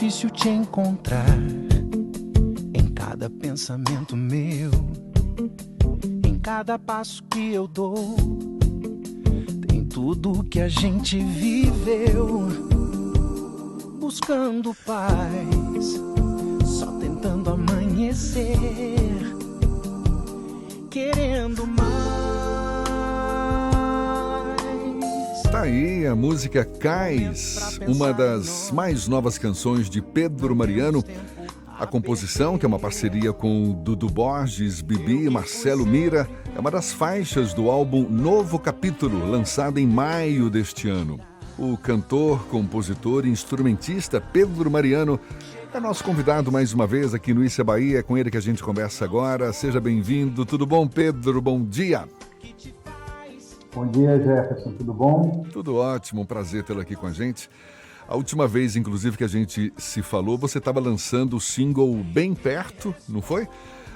difícil te encontrar em cada pensamento meu, em cada passo que eu dou. Tem tudo que a gente viveu, buscando paz, só tentando amanhecer, querendo mais. Tá aí a música Cais, uma das mais novas canções de Pedro Mariano. A composição, que é uma parceria com Dudu Borges, Bibi e Marcelo Mira, é uma das faixas do álbum Novo Capítulo, lançado em maio deste ano. O cantor, compositor e instrumentista Pedro Mariano é nosso convidado mais uma vez aqui no Isso é Bahia. É com ele que a gente conversa agora. Seja bem-vindo. Tudo bom, Pedro? Bom dia. Bom dia, Jefferson. Tudo bom? Tudo ótimo. Um prazer tê-lo aqui com a gente. A última vez, inclusive, que a gente se falou, você estava lançando o single Bem Perto, não foi?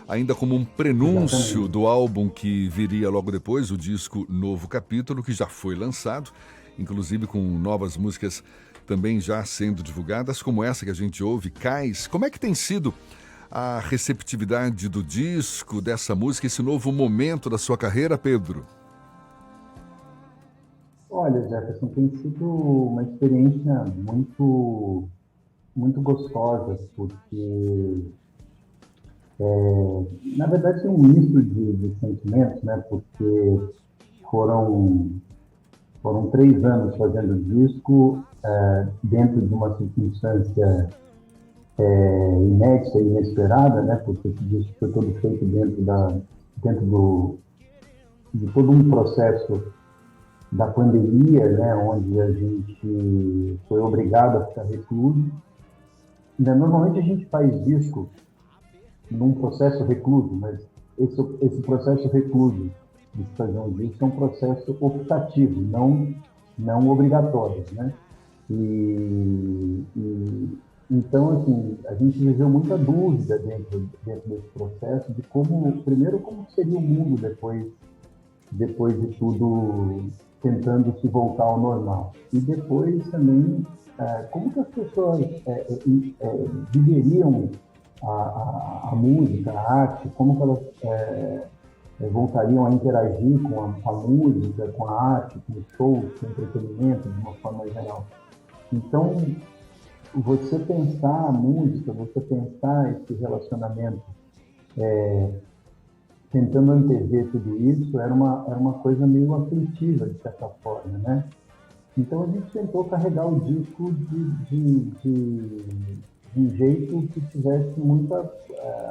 Ainda como um prenúncio do álbum que viria logo depois, o disco Novo Capítulo, que já foi lançado, inclusive com novas músicas também já sendo divulgadas, como essa que a gente ouve, Cais. Como é que tem sido a receptividade do disco, dessa música, esse novo momento da sua carreira, Pedro? Olha, Jefferson, tem sido uma experiência muito, muito gostosa, porque, na verdade, tem um misto de sentimentos, né? Porque foram 3 anos fazendo disco, dentro de uma circunstância inédita e inesperada, né? Porque esse disco foi todo feito dentro de todo um processo da pandemia, né, onde a gente foi obrigado a ficar recluso. Normalmente a gente faz disco num processo recluso, mas esse processo recluso de fazer um disco é um processo optativo, não obrigatório, né? Então, assim, a gente viveu muita dúvida dentro desse processo de como seria o mundo depois de tudo, tentando se voltar ao normal. E depois também, como que as pessoas viveriam a música, a arte, como que elas voltariam a interagir com a música, com a arte, com o show, com o entretenimento, de uma forma geral. Então, você pensar a música, você pensar esse relacionamento, tentando antever tudo isso, era uma coisa meio aflitiva, de certa forma, né? Então a gente tentou carregar o disco de um jeito que tivesse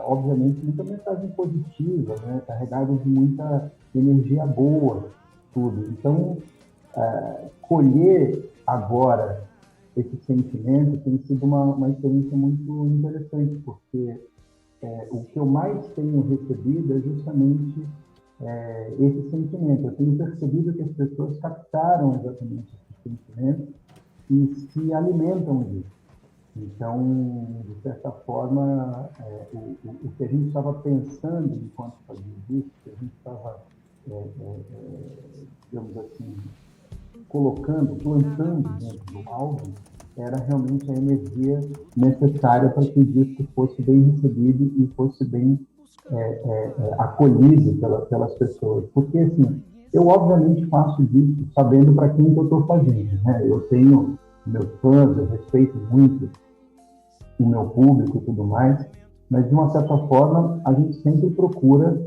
obviamente, muita mensagem positiva, né? Carregado de muita energia boa, tudo. Então, colher agora esse sentimento tem sido uma experiência muito interessante, porque o que eu mais tenho recebido é justamente esse sentimento. Eu tenho percebido que as pessoas captaram exatamente esse sentimento e se alimentam disso. Então, de certa forma, o que a gente estava pensando enquanto fazia isso, que a gente estava, digamos assim, plantando dentro do álbum, era realmente a energia necessária para que o disco fosse bem recebido e fosse bem acolhido pelas pessoas. Porque, assim, eu obviamente faço disco sabendo para quem que eu estou fazendo, né? Eu tenho meus fãs, eu respeito muito o meu público e tudo mais, mas, de uma certa forma, a gente sempre procura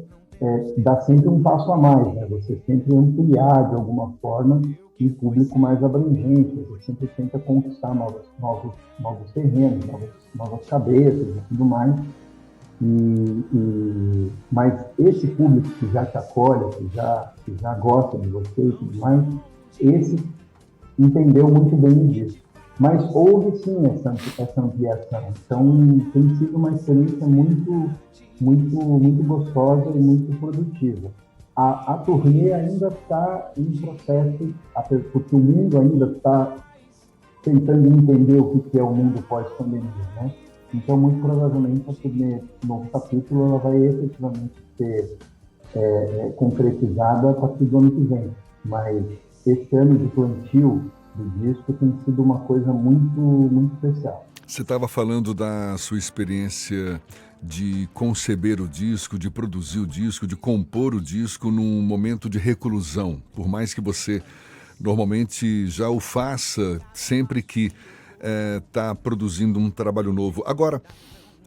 dar sempre um passo a mais, né? Você sempre ampliar, de alguma forma, um público mais abrangente, você sempre tenta conquistar novos terrenos, novas cabeças e tudo mais. Mas esse público que já te acolhe, que já gosta de você e tudo mais, esse entendeu muito bem disso. Mas houve sim essa ampliação. Então tem sido uma experiência muito, muito, muito gostosa e muito produtiva. A turnê ainda está em processo, porque o mundo ainda está tentando entender o que é o mundo pós-pandemia, né? Então, muito provavelmente, a turnê Novo Capítulo ela vai efetivamente ser concretizada a partir do ano que vem. Mas esse ano de plantio do disco tem sido uma coisa muito, muito especial. Você estava falando da sua experiência de conceber o disco, de produzir o disco, de compor o disco num momento de reclusão. Por mais que você normalmente já o faça sempre que está produzindo um trabalho novo. Agora,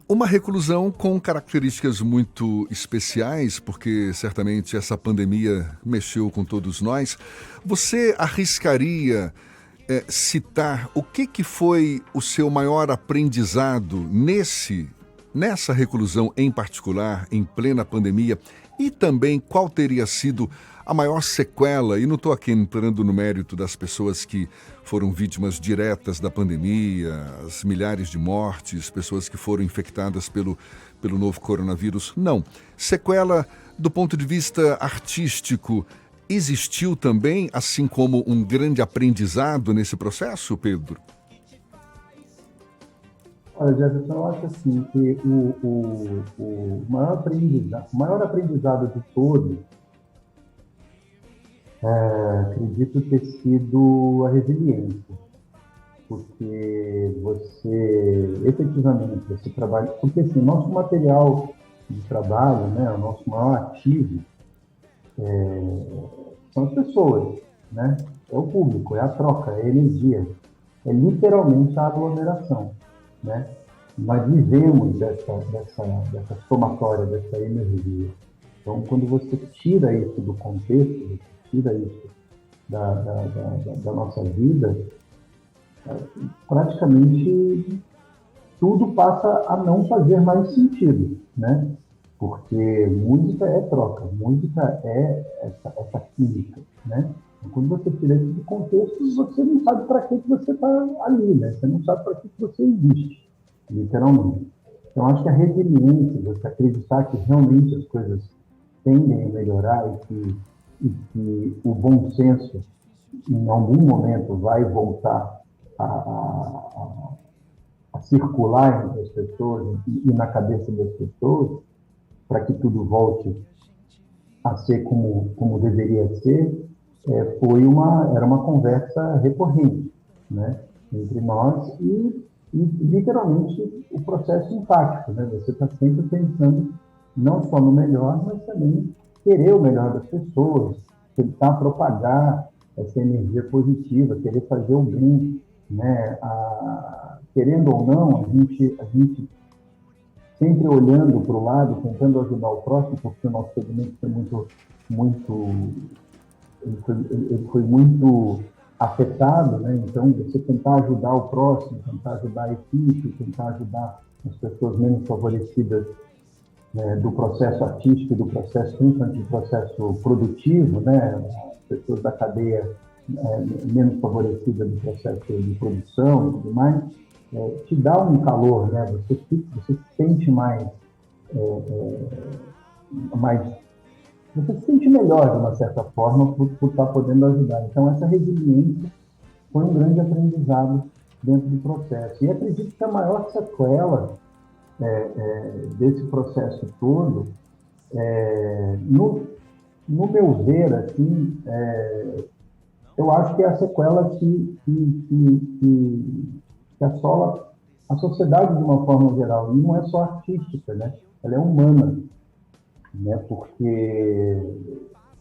uma reclusão com características muito especiais, porque certamente essa pandemia mexeu com todos nós. Você arriscaria citar o que foi o seu maior aprendizado nessa reclusão em particular, em plena pandemia, e também qual teria sido a maior sequela, e não estou aqui entrando no mérito das pessoas que foram vítimas diretas da pandemia, as milhares de mortes, pessoas que foram infectadas pelo novo coronavírus, não. Sequela do ponto de vista artístico, existiu também, assim como um grande aprendizado nesse processo, Pedro? Olha, Jefferson, eu acho assim que o maior aprendizado de todos, acredito ter sido a resiliência, porque você, efetivamente, você trabalha, porque assim, nosso material de trabalho, né, o nosso maior ativo, são as pessoas, né? É o público, é a troca, é a energia, é literalmente a aglomeração, né? Nós vivemos dessa somatória, dessa energia. Então, quando você tira isso do contexto, você tira isso da nossa vida, praticamente tudo passa a não fazer mais sentido, né? Porque música é troca, música é essa química, né? Então, quando você tira isso do contexto, você não sabe para que você está ali, né? Você não sabe para que você existe, literalmente. Então, acho que a resiliência, você acreditar que realmente as coisas tendem a melhorar e que o bom senso, em algum momento, vai voltar a circular entre as pessoas e na cabeça das pessoas, para que tudo volte a ser como deveria ser, era uma conversa recorrente, né, entre nós e literalmente o processo empático, né? Você está sempre pensando não só no melhor, mas também querer o melhor das pessoas, tentar propagar essa energia positiva, querer fazer o bem, né? Querendo ou não, a gente sempre olhando para o lado, tentando ajudar o próximo, porque o nosso segmento ele foi muito afetado, né? Então, você tentar ajudar o próximo, tentar ajudar a equipe, tentar ajudar as pessoas menos favorecidas, né, do processo artístico, do processo, principalmente do processo produtivo, né? As pessoas da cadeia menos favorecidas do processo de produção e tudo mais, te dá um calor, né? Você se sente mais você se sente melhor, de uma certa forma, por estar podendo ajudar. Então, essa resiliência foi um grande aprendizado dentro do processo. E acredito que a maior sequela desse processo todo, no meu ver, assim, eu acho que é a sequela que assola a sociedade de uma forma geral. E não é só artística, né? Ela é humana, né? Porque,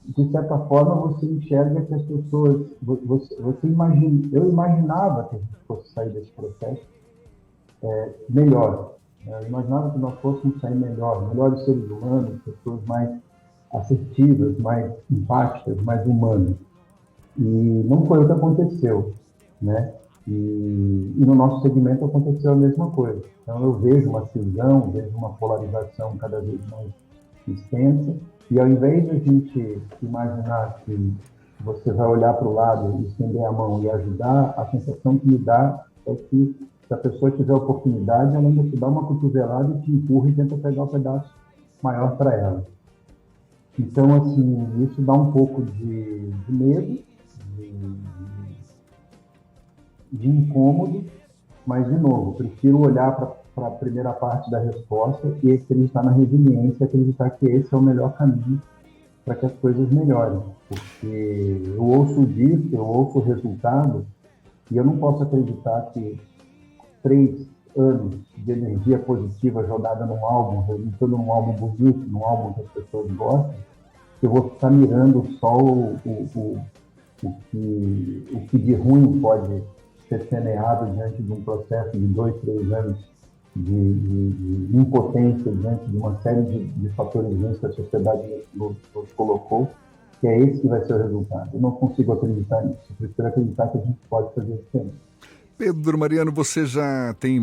de certa forma, você enxerga que as pessoas... eu imaginava que a gente fosse sair desse processo melhor. Eu imaginava que nós fôssemos sair melhores seres humanos, pessoas mais assertivas, mais empáticas, mais humanas. E não foi o que aconteceu, né? E no nosso segmento aconteceu a mesma coisa. Então, eu vejo uma cisão, vejo uma polarização cada vez mais extensa, e ao invés de a gente imaginar que você vai olhar para o lado, estender a mão e ajudar, a sensação que me dá é que, se a pessoa tiver oportunidade, ela ainda te dá uma cotovelada e te empurra e tenta pegar um pedaço maior para ela. Então, assim, isso dá um pouco de medo, de incômodo, mas, de novo, prefiro olhar para a primeira parte da resposta e acreditar na resiliência, acreditar que esse é o melhor caminho para que as coisas melhorem. Porque eu ouço o disco, eu ouço o resultado, e eu não posso acreditar que 3, anos de energia positiva jogada num álbum, resultando num álbum bonito, num álbum que as pessoas gostam, que eu vou ficar mirando só o que de ruim pode ser semeado diante de um processo de 2, 3 anos de impotência diante de uma série de fatores ruins que a sociedade nos colocou, que é esse que vai ser o resultado. Eu não consigo acreditar nisso, eu prefiro acreditar que a gente pode fazer diferente. Pedro Mariano, você já tem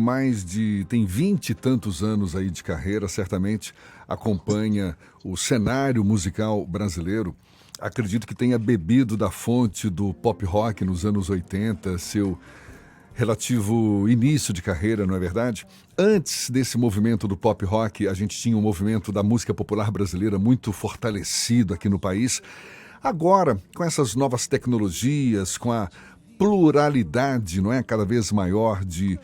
tem 20 e tantos anos aí de carreira, certamente acompanha o cenário musical brasileiro. Acredito que tenha bebido da fonte do pop rock nos anos 80, seu relativo início de carreira, não é verdade? Antes desse movimento do pop rock, a gente tinha um movimento da música popular brasileira muito fortalecido aqui no país. Agora, com essas novas tecnologias, com a pluralidade, não é, cada vez maior de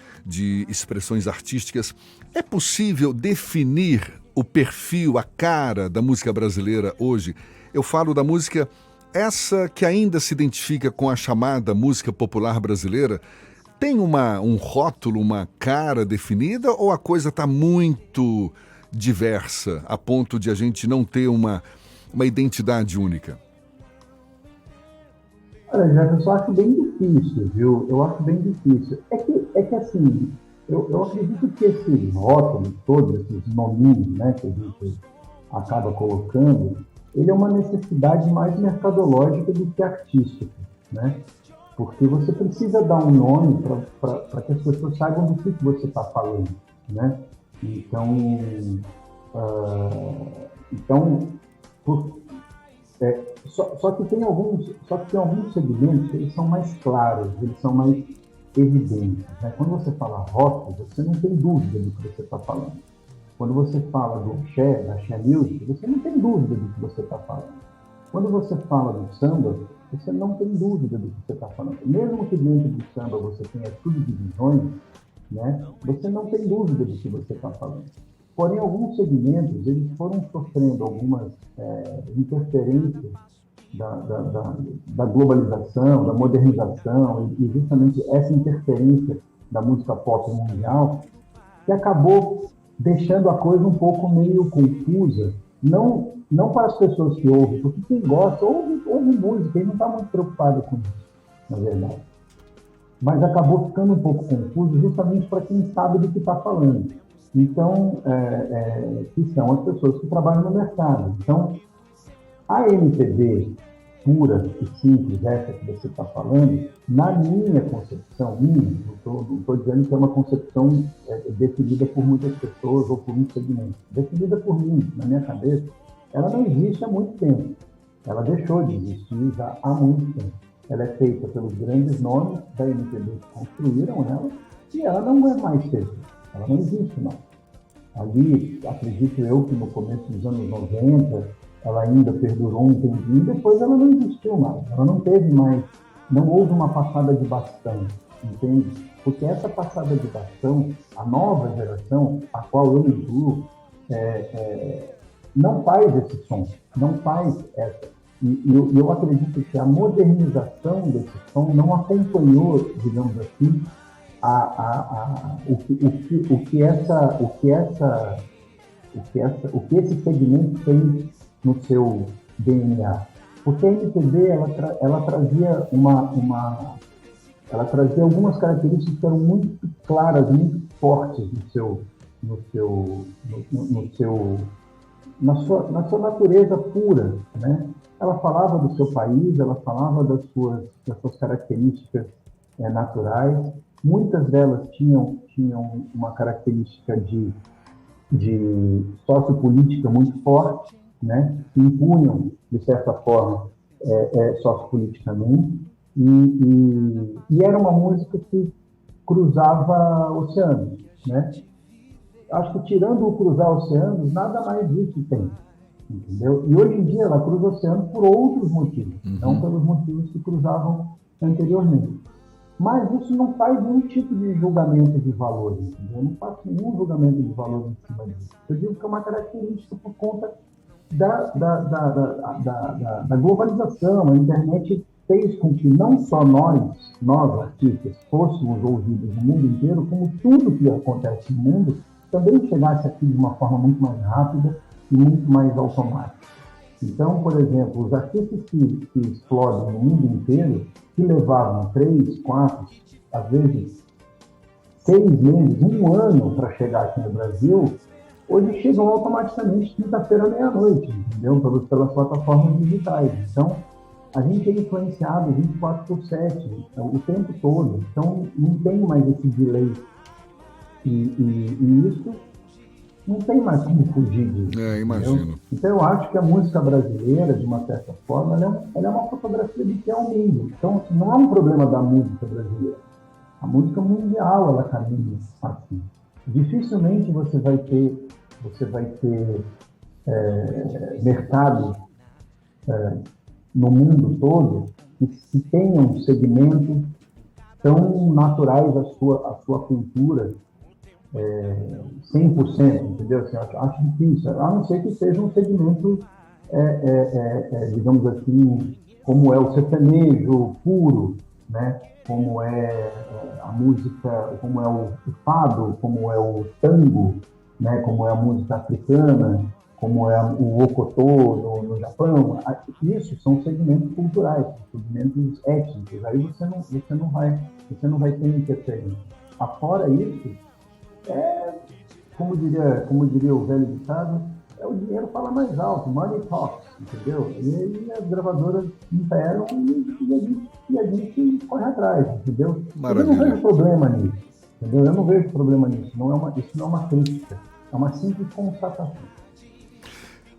expressões artísticas, é possível definir o perfil, a cara da música brasileira hoje? Eu falo da música, essa que ainda se identifica com a chamada música popular brasileira. Tem um rótulo, uma cara definida, ou a coisa está muito diversa, a ponto de a gente não ter uma identidade única? Olha, já eu só acho bem difícil, viu? Eu acho bem difícil. É que assim, eu acredito que esses rótulos, todos esses nominhos, né, que a gente acaba colocando, ele é uma necessidade mais mercadológica do que artística, né? Porque você precisa dar um nome para que as pessoas saibam do que você está falando, né? Então, só que tem alguns segmentos que eles são mais claros, eles são mais evidentes, né? Quando você fala rock, você não tem dúvida do que você está falando. Quando você fala do axé, da axé music, você não tem dúvida do que você está falando. Quando você fala do samba, você não tem dúvida do que você está falando. Mesmo que dentro do samba você tenha subdivisões, né, você não tem dúvida do que você está falando. Porém, alguns segmentos eles foram sofrendo algumas interferências da globalização, da modernização, e justamente essa interferência da música pop mundial, que acabou deixando a coisa um pouco meio confusa, não para as pessoas que ouvem, porque quem gosta ouve música e não está muito preocupado com isso, na verdade. Mas acabou ficando um pouco confuso justamente para quem sabe do que está falando. Então, que são as pessoas que trabalham no mercado. Então, a MPB pura e simples, essa que você está falando, na minha concepção, não estou dizendo que é uma concepção definida por muitas pessoas ou por um segmento, definida por mim, na minha cabeça, ela não existe há muito tempo. Ela deixou de existir já há muito tempo. Ela é feita pelos grandes nomes da MPB que construíram ela, e ela não é mais feita. Ela não existe mais. Ali, acredito eu que no começo dos anos 90, ela ainda perdurou um tempinho, depois ela não existiu mais. Ela não teve mais, não houve uma passada de bastão, entende? Porque essa passada de bastão, a nova geração, a qual eu incluo, não faz esse som, não faz essa. E eu acredito que a modernização desse som não acompanhou, digamos assim, o que esse segmento tem no seu DNA. Porque a MPB ela trazia algumas características que eram muito claras, muito fortes na sua natureza pura, né? Ela falava do seu país, ela falava das suas características naturais. Muitas delas tinham uma característica de sociopolítica muito forte, né? Que impunham, de certa forma, sociopoliticamente. E era uma música que cruzava oceanos, né? Acho que tirando o cruzar oceanos, nada mais disso tem. Entendeu? E hoje em dia ela cruza o oceano por outros motivos, não pelos motivos que cruzavam anteriormente. Mas isso não faz nenhum tipo de julgamento de valores, entendeu? Eu não faço nenhum julgamento de valores em cima disso. Eu digo que é uma característica por conta da globalização. A internet fez com que não só nós artistas, fôssemos ouvidos no mundo inteiro, como tudo que acontece no mundo também chegasse aqui de uma forma muito mais rápida e muito mais automática. Então, por exemplo, os artistas que explodem no mundo inteiro, que levavam 3, 4, às vezes 6 meses, 1 ano para chegar aqui no Brasil, hoje chegam automaticamente quinta-feira à meia-noite, entendeu? Pelas plataformas digitais. Então, a gente é influenciado 24/7, o tempo todo. Então, não tem mais esse delay. E isso não tem mais como fugir disso. Imagino. Entendeu? Então, eu acho que a música brasileira, de uma certa forma, ela é uma fotografia do que é o mundo. Então, não é um problema da música brasileira. A música mundial, ela caminha assim. Dificilmente você vai ter mercado no mundo todo que tenham segmentos tão naturais à sua cultura, 100%, entendeu? Assim, acho difícil, a não ser que seja um segmento, digamos assim, como é o sertanejo puro, né? Como é a música, como é o fado, como é o tango, né? Como é a música africana, como é o okotô no Japão. Isso são segmentos culturais, segmentos étnicos. Aí você não vai ter interferência. Afora isso, como diria o velho ditado, o dinheiro fala mais alto, money talks, entendeu? E aí as gravadoras imperam e a gente corre atrás, entendeu? Maravilha. Eu não vejo problema nisso, entendeu? Eu não vejo problema nisso. Isso não é uma crítica, é uma simples constatação.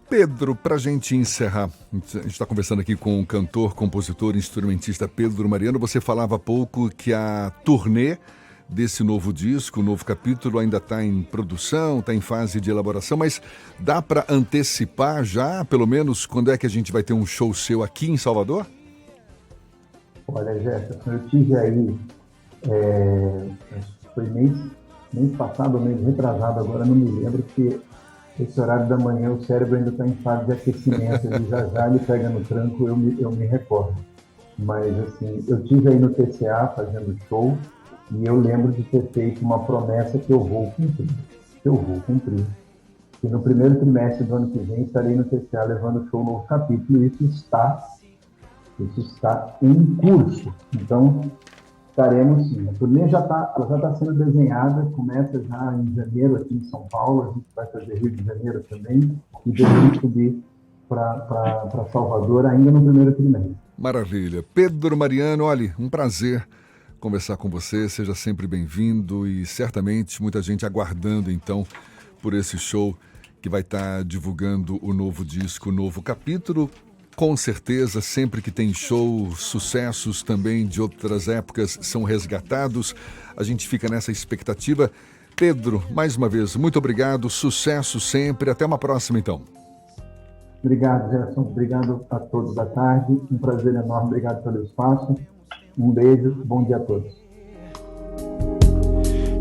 Pedro, para a gente encerrar, a gente está conversando aqui com o cantor, compositor e instrumentista Pedro Mariano. Você falava há pouco que a turnê desse novo disco, o novo capítulo, ainda está em produção, está em fase de elaboração, mas dá para antecipar já, pelo menos, quando é que a gente vai ter um show seu aqui em Salvador? Olha, Jefferson, eu tive aí, foi mês passado, mês retrasado, agora não me lembro, porque esse horário da manhã o cérebro ainda está em fase de aquecimento, já ele pega no tranco, eu me recordo. Mas, assim, eu tive aí no TCA fazendo show, e eu lembro de ter feito uma promessa que eu vou cumprir. Que no primeiro trimestre do ano que vem estarei no TCA levando show novo capítulo, e isso está em curso. Então, estaremos sim. A turnê já está sendo desenhada, começa já em janeiro aqui em São Paulo, a gente vai fazer Rio de Janeiro também, e depois subir para Salvador ainda no primeiro trimestre. Maravilha. Pedro Mariano, olha, um prazer conversar com você, seja sempre bem-vindo e certamente muita gente aguardando então por esse show que vai estar divulgando o novo disco, o novo capítulo. Com certeza, sempre que tem show, sucessos também de outras épocas são resgatados. A gente fica nessa expectativa. Pedro, mais uma vez, muito obrigado, sucesso sempre, até uma próxima então. Obrigado, Gerson, obrigado a todos da tarde, um prazer enorme, obrigado pelo espaço. Um beijo, bom dia a todos.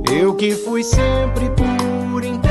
Eu que fui sempre por inteiro.